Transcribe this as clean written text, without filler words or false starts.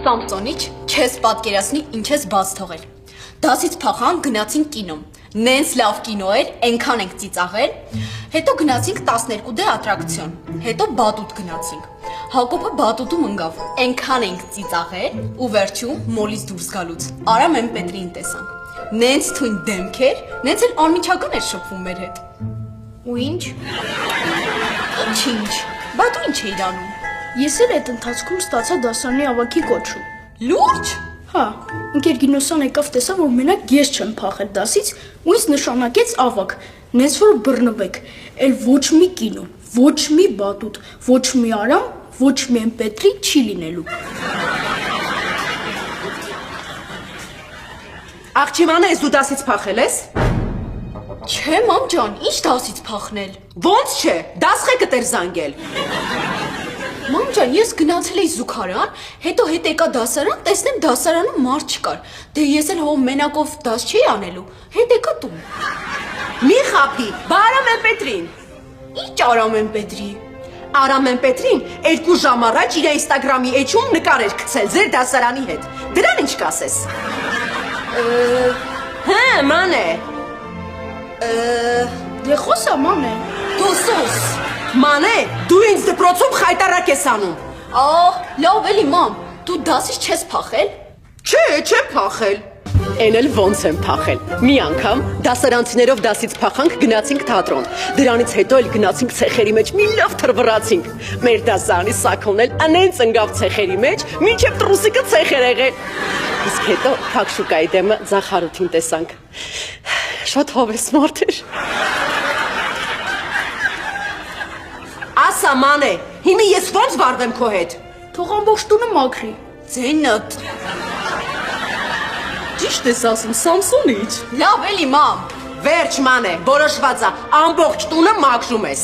Սամսոնիչ, չես պատկերացնի ինչ ես բաց թողել։ Դասից փախան գնացինք կինո։ Նենց լավ կինո էր, այնքան ենք ծիծաղել։ Հետո գնացինք 12D ատրակցիոն։ Հետո բատուտ գնացինք։ Հակոբը բատուտում ընկավ։ Այնքան ենք ծիծաղել ու վերջում մոլից դուրս գալուց Արամ Պետրին տեսանք։ Նենց թույն դեմք էր, նենց էլ անմիջական էր շփվում մեր հետ։ Ու ինչ։ Ինչ, բա դու ինչ էիր անում։ Ես էլ այդ ընթացքում ստացա դասարանի ավագի կոչում։ Լուրջ։ Հա, ընկեր Գինոսյան եկավ տեսավ, որ մենակ ես չեմ փախել դասից ու ինձ նշանակեց ավագ, նենց որ բռնվեք, էլ ոչ մի կինո, ոչ մի բատուտ, ոչ մի Արամ, ոչ մի Պետրի չի լինելու։ Աղջիմանե, ես դու դասից փախել ես։ Չէ, մամ ջան, ինչ դասից փախնել։ Ոնց չէ, դասղեկը տեր զանգել։ Մամ ջան, ես գնացել էի զուգարան, հետո հետ եկա դասարան, տեսնեմ դասարանում մարդ չկար։ Դե ես էլ հով մենակով դաս չի անելու։ Հետ եկա տուն։ Մի խափի, բա Արամ Պետրին։ Ինչ Արամ Պետրի։ Արամ Պետրին 2 ժամ առաջ իր Instagram-ի էջում նկար էր գցել ձեր դասարանի հետ։ Դրան ինչ կասես։ Հա, մանե։ Դե խոսա մանե։ Դու սոս։ Մանե, դու ինձ դպրոցում խայտարակ ես անում։ Լավ էլի մամ, դու դասից չես փախել։ Չէ, չեմ փախել։ Էն էլ ոնց եմ փախել։ Մի անգամ դասարանցիներով դասից փախանք, գնացինք թատրոն։ Դրանից հետո էլ գնացինք ցեխերի մեջ, մի լավ թռվռացինք։ Մեր դասարանի սակոնն էլ անենց ընկավ ցեխերի մեջ, մինչև տրուսիկը ցեխ էր եղել։ Իսկ հետո փակ շուկայի դեմը Զախարութին տեսանք։ Շատ հավես մարդ էր։ Ասա մանե, հիմա ես ոնց վարվեմ քո հետ։ Թող ամբողջ տունը մաքրի։ Ձենդ։ Ճիշտ ես ասում, Սամսոնիչ։ Լավ էլի մամ։ Վերջ մանե, որոշված է, ամբողջ տունը մաքրում ես։